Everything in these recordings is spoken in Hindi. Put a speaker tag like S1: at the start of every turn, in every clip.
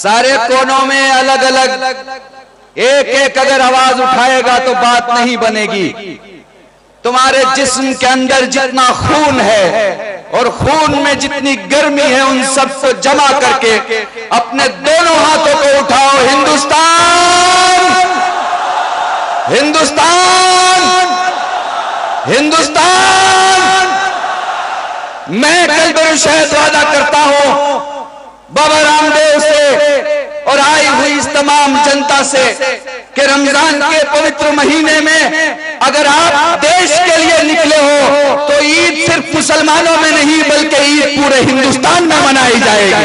S1: सारे कोनों में अलग अलग एक एक अगर आवाज उठाएगा तो बात नहीं बनेगी। तुम्हारे जिस्म के अंदर जितना खून है और खून में जितनी गर्मी है, उन सबको जमा करके अपने दोनों हाथों को उठाओ। हिंदुस्तान, हिंदुस्तान, हिंदुस्तान। मैं कल्बे शायद वादा करता हूं बाबा रामदेव से और आई हुई इस तमाम जनता से कि रमजान के पवित्र महीने में अगर आप देश के लिए निकले हो तो ईद सिर्फ मुसलमानों में नहीं बल्कि ईद पूरे हिंदुस्तान में मनाई जाएगी।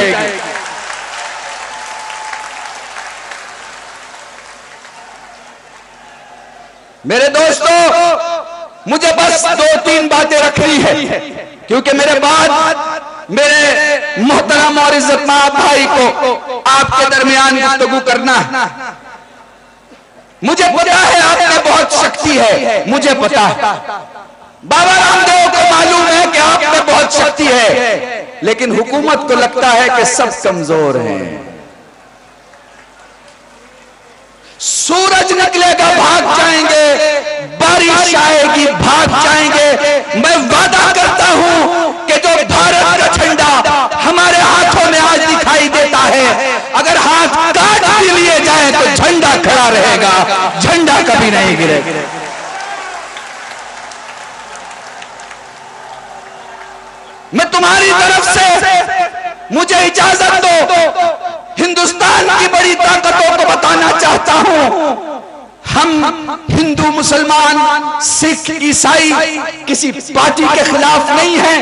S1: मेरे दोस्तों, मुझे बस 2-3 बातें रखनी है क्योंकि मेरे बाद मेरे मोहतरम और इज्जतमाब भाई को आपके दरमियान गुफ्तगू करना है। मुझे पता है आप में बहुत शक्ति है, मुझे पता है। बाबा रामदेव को मालूम है कि आप में बहुत शक्ति है, लेकिन हुकूमत को लगता है कि सब कमजोर हैं। सूरज निकलेगा भाग जाएंगे, बारिश आएगी भाग जाएंगे। मैं वादा करता हूं कि जो भारत का झंडा हमारे हाथों में आज दिखाई देता है, अगर हाथ काट भी लिए जाए तो झंडा खड़ा रहेगा, झंडा कभी नहीं गिरेगा। मैं तुम्हारी तरफ से मुझे इजाजत दो, हिंदुस्तान की बड़ी ताकतों को बताना चाहता हूं। हम हिंदू, मुसलमान, सिख, ईसाई किसी पार्टी के खिलाफ नहीं हैं,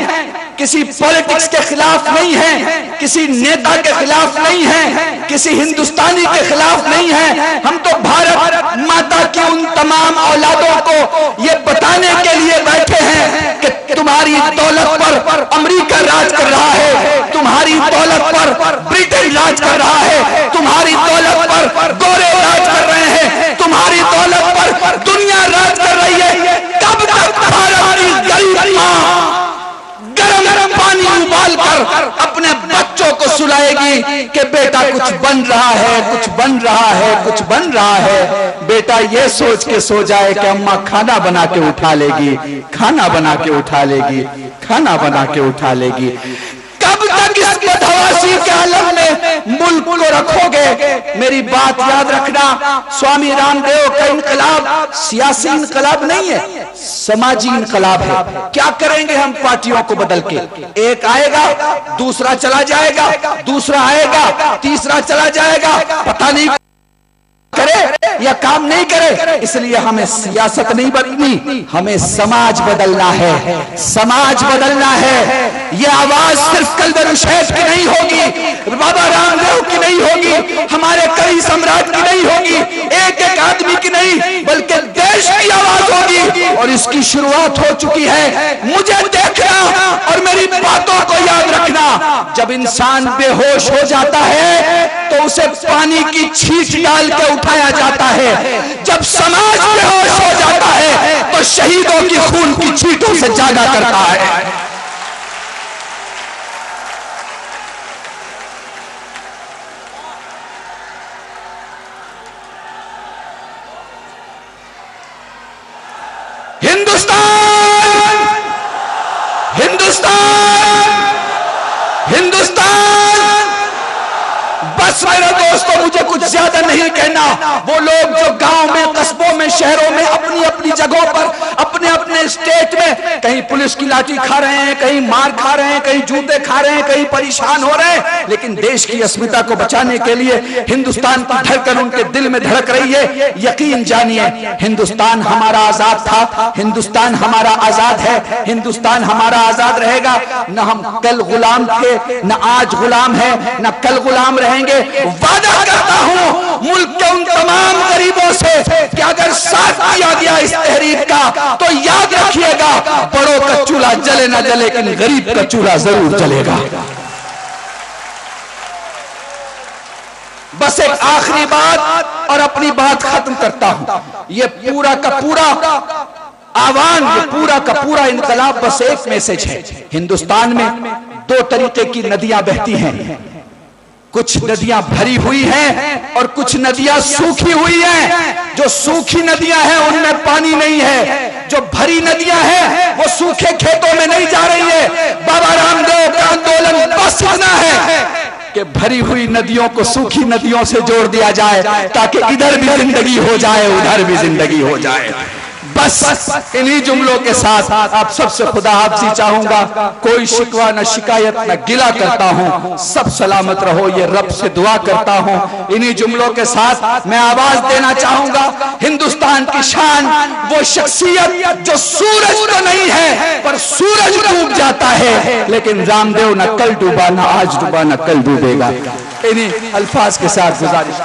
S1: किसी पॉलिटिक्स के खिलाफ नहीं हैं, किसी नेता के खिलाफ नहीं हैं, किसी हिंदुस्तानी के खिलाफ नहीं हैं। हम तो भारत माता की उन तमाम औलादों को ये बताने के लिए बैठे हैं कि तुम्हारी दौलत पर अमेरिका राज कर रहा है, तुम्हारी दौलत पर ब्रिटेन राज कर रहा है, तुम्हारी दौलत पर गोरे राज कर रहे हैं, तुम्हारी दौलत पर दुनिया राज कर रही है। कब तक भारत की गरीब मां गरम पानी उबाल कर अपने बच्चों को सुलाएगी कि बेटा कुछ बन रहा है, कुछ बन रहा है, कुछ बन रहा है। बेटा ये सोच के सो जाए कि अम्मा खाना बना के उठा लेगी, खाना बना के उठा लेगी, खाना बना के उठा लेगी। कब तक इस बदहवासी के आलम में मुल्क को रखोगे? मेरी बात याद रखना, स्वामी रामदेव का इनकलाब सियासी इनकलाब नहीं है, समाजी इनकलाब है। क्या करेंगे हम पार्टियों को बदल के? एक आएगा, दूसरा चला जाएगा, दूसरा आएगा, तीसरा चला जाएगा, पता नहीं करे या काम नहीं करे। इसलिए हमें सियासत नहीं बदलनी, हमें समाज बदलना है, समाज बदलना है। ये आवाज सिर्फ कल्बे शैख की नहीं होगी, बाबा रामदेव की नहीं होगी, हमारे कई सम्राट की नहीं होगी, एक एक आदमी की नहीं, बल्कि देश की आवाज होगी। और इसकी शुरुआत हो चुकी है। मुझे देखना और मेरी बातों को याद रखना। जब इंसान बेहोश हो जाता है तो उसे पानी की छींट डाल के उठाया जाता है। जब समाज बेहोश हो जाता है तो शहीदों की खून की छींटों से जागा करता है। हिंदुस्तान, हिंदुस्तान, हिंदुस्तान। बस मेरे दोस्तों, मुझे कुछ ज्यादा नहीं कहना। वो लोग जो गांव में, कस्बों में, शहरों में, अपनी अपनी जगहों पर, अपने अपने स्टेट में कहीं पुलिस की लाठी खा रहे हैं, कहीं मार खा रहे हैं, कहीं जूते खा रहे हैं, कहीं परेशान हो रहे हैं, लेकिन देश की अस्मिता को बचाने के लिए हिंदुस्तान की धड़कन उनके दिल में धड़क रही है। यकीन जानिए, हिंदुस्तान हमारा आजाद था, हिंदुस्तान हमारा आजाद है, हिंदुस्तान हमारा आजाद रहेगा। न हम कल गुलाम थे, न आज गुलाम है, न कल गुलाम रहेंगे। वादा करता हूं मुल्क के उन तमाम गरीबों से कि अगर साथ दिया गया इस तहरीक का तो याद रखिएगा, बड़ों का चूल्हा जले ना जले, लेकिन गरीब का चूल्हा जरूर जलेगा। बस एक आखिरी बात और अपनी बात खत्म करता हूं। ये पूरा का पूरा आह्वान, ये पूरा का पूरा इनकलाब बस एक मैसेज है। हिंदुस्तान में 2 तरीके की नदियां बहती हैं। कुछ नदियां भरी हुई हैं और कुछ नदियां सूखी हुई हैं। जो सूखी नदियां हैं उनमें पानी नहीं है, जो भरी नदियां हैं वो सूखे खेतों में नहीं जा रही है। बाबा रामदेव का आंदोलन बस इतना है कि भरी हुई नदियों को सूखी नदियों से जोड़ दिया जाए, ताकि इधर भी जिंदगी हो जाए उधर भी जिंदगी हो जाए। बस इन्हीं जुमलों के साथ आप सबसे खुदा हाफिज़ी चाहूंगा। कोई शिकवा न शिकायत न गिला करता हूं, सब सलामत रहो ये रब से दुआ करता हूं। इन्हीं जुमलों के साथ मैं आवाज देना चाहूंगा, हिंदुस्तान की शान वो शख्सियत जो सूरज तो नहीं है पर सूरज डूब जाता है, लेकिन रामदेव न कल डूबा, न आज डूबा, न कल डूबेगा। इन्हीं अल्फाज के साथ गुजारिश